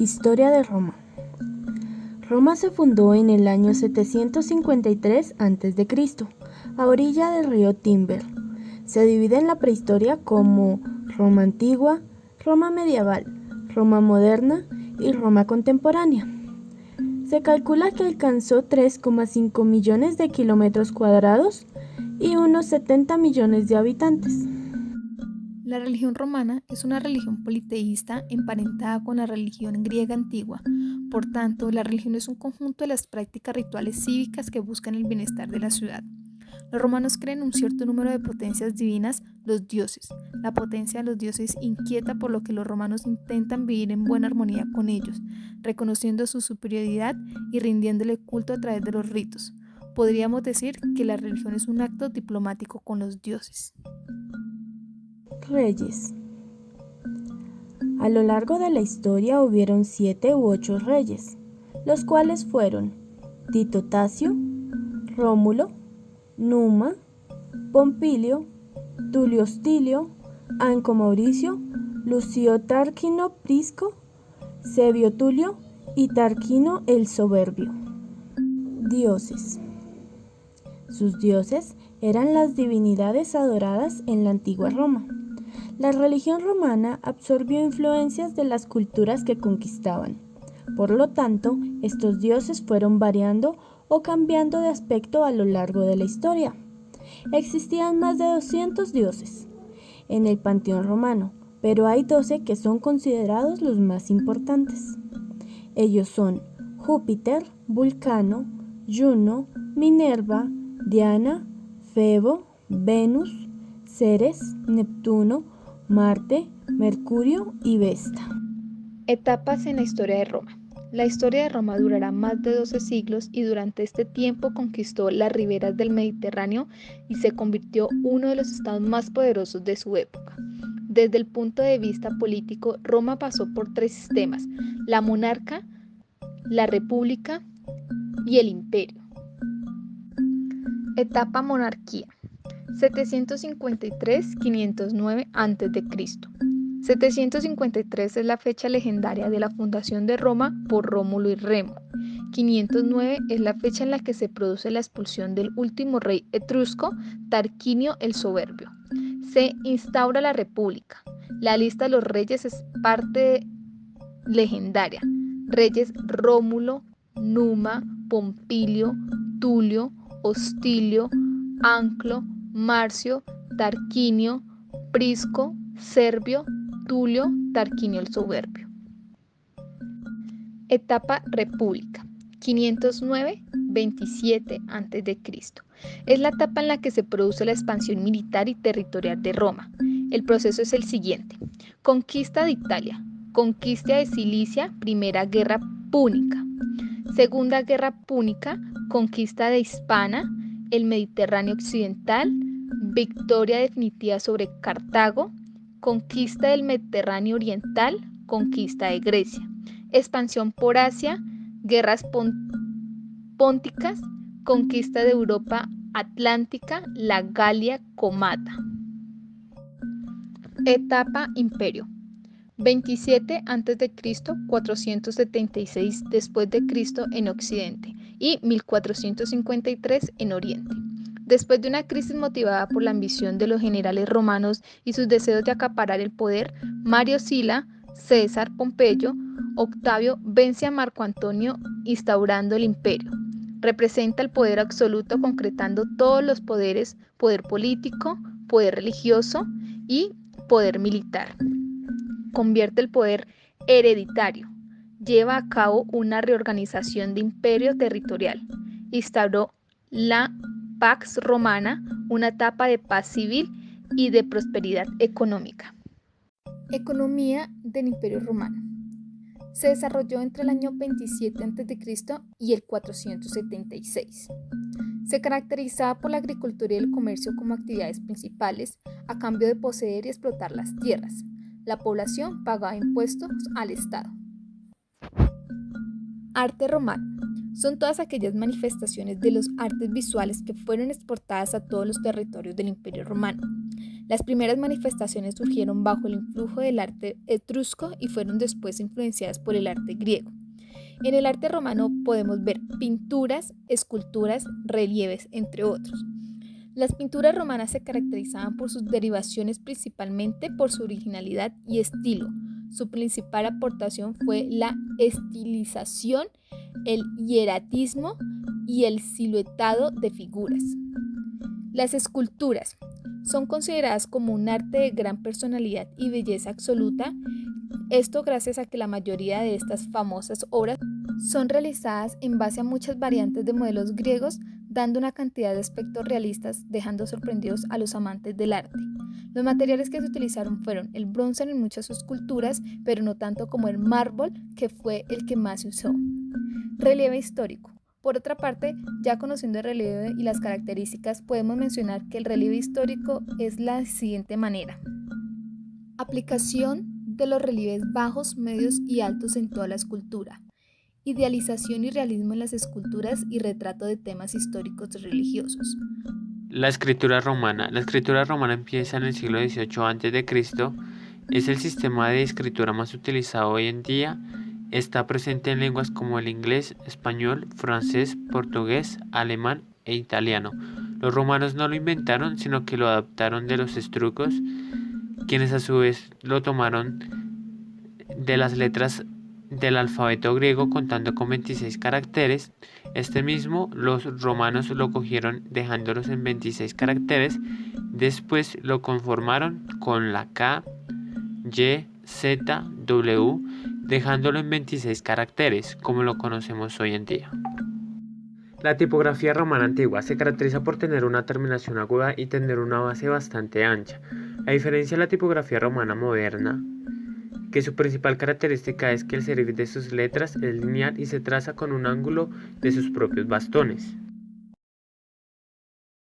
Historia de Roma. Roma se fundó en el año 753 a.C., a orilla del río Tíber. Se divide en la prehistoria como Roma antigua, Roma medieval, Roma moderna y Roma contemporánea. Se calcula que alcanzó 3,5 millones de kilómetros cuadrados y unos 70 millones de habitantes. La religión romana es una religión politeísta emparentada con la religión griega antigua. Por tanto, la religión es un conjunto de las prácticas rituales cívicas que buscan el bienestar de la ciudad. Los romanos creen un cierto número de potencias divinas, los dioses. La potencia de los dioses inquieta, por lo que los romanos intentan vivir en buena armonía con ellos, reconociendo su superioridad y rindiéndole culto a través de los ritos. Podríamos decir que la religión es un acto diplomático con los dioses. Reyes. A lo largo de la historia hubieron 7 u 8 reyes, los cuales fueron Tito Tasio, Rómulo, Numa, Pompilio, Tulio Hostilio, Anco Mauricio, Lucio Tarquino Prisco, Sevio Tulio y Tarquino el Soberbio. Dioses. Sus dioses eran las divinidades adoradas en la antigua Roma. La religión romana absorbió influencias de las culturas que conquistaban. Por lo tanto, estos dioses fueron variando o cambiando de aspecto a lo largo de la historia. Existían más de 200 dioses en el panteón romano, pero hay 12 que son considerados los más importantes. Ellos son Júpiter, Vulcano, Juno, Minerva, Diana, Febo, Venus, Ceres, Neptuno, Marte, Mercurio y Vesta. Etapas en la historia de Roma. La historia de Roma durará más de 12 siglos y durante este tiempo conquistó las riberas del Mediterráneo y se convirtió en uno de los estados más poderosos de su época. Desde el punto de vista político, Roma pasó por 3 sistemas: la monarca, la república y el imperio. Etapa monarquía. 753-509 a.C. 753 es la fecha legendaria de la fundación de Roma por Rómulo y Remo. 509 es la fecha en la que se produce la expulsión del último rey etrusco, Tarquinio el Soberbio. Se instaura la república. La lista de los reyes es parte legendaria. Reyes Rómulo, Numa, Pompilio, Tulio, Hostilio, Anclo, Marcio, Tarquinio, Prisco, Servio, Tulio, Tarquinio el Soberbio. Etapa república. 509-27 a.C. Es la etapa en la que se produce la expansión militar y territorial de Roma. El proceso es el siguiente: conquista de Italia, conquista de Cilicia, Primera Guerra Púnica, Segunda Guerra Púnica, conquista de Hispania, el Mediterráneo occidental, victoria definitiva sobre Cartago, conquista del Mediterráneo oriental, conquista de Grecia, expansión por Asia, guerras pónticas, conquista de Europa atlántica, la Galia Comata. Etapa imperio. 27 a.C., 476 después de Cristo en Occidente y 1453 en Oriente. Después de una crisis motivada por la ambición de los generales romanos y sus deseos de acaparar el poder, Mario Sila, César Pompeyo, Octavio vence a Marco Antonio instaurando el imperio. Representa el poder absoluto concretando todos los poderes: poder político, poder religioso y poder militar. Convierte el poder hereditario. Lleva a cabo una reorganización de imperio territorial. Instauró la Pax Romana, una etapa de paz civil y de prosperidad económica. Economía del Imperio Romano. Se desarrolló entre el año 27 a.C. y el 476. Se caracterizaba por la agricultura y el comercio como actividades principales, a cambio de poseer y explotar las tierras. La población pagaba impuestos al Estado. Arte romano. son todas aquellas manifestaciones de los artes visuales que fueron exportadas a todos los territorios del Imperio Romano. Las primeras manifestaciones surgieron bajo el influjo del arte etrusco y fueron después influenciadas por el arte griego. En el arte romano podemos ver pinturas, esculturas, relieves, entre otros. Las pinturas romanas se caracterizaban por sus derivaciones, principalmente por su originalidad y estilo. Su principal aportación fue la estilización, el hieratismo y el siluetado de figuras. Las esculturas son consideradas como un arte de gran personalidad y belleza absoluta. Esto gracias a que la mayoría de estas famosas obras son realizadas en base a muchas variantes de modelos griegos, dando una cantidad de aspectos realistas, dejando sorprendidos a los amantes del arte. Los materiales que se utilizaron fueron el bronce en muchas esculturas, pero no tanto como el mármol, que fue el que más se usó. Relieve histórico. Por otra parte, ya conociendo el relieve y las características, podemos mencionar que el relieve histórico es la siguiente manera. Aplicación de los relieves bajos, medios y altos en toda la escultura. Idealización y realismo en las esculturas y retrato de temas históricos religiosos. La escritura romana. La escritura romana empieza en el siglo XVIII a.C. Es el sistema de escritura más utilizado hoy en día. Está presente en lenguas como el inglés, español, francés, portugués, alemán e italiano. Los romanos no lo inventaron, sino que lo adaptaron de los etruscos, quienes a su vez lo tomaron de las letras del alfabeto griego, contando con 26 caracteres. Este mismo los romanos lo cogieron dejándolos en 26 caracteres. Después lo conformaron con la K, Y, Z, W, dejándolo en 26 caracteres, como lo conocemos hoy en día. La tipografía romana antigua se caracteriza por tener una terminación aguda y tener una base bastante ancha. A diferencia de la tipografía romana moderna, que su principal característica es que el serif de sus letras es lineal y se traza con un ángulo de sus propios bastones.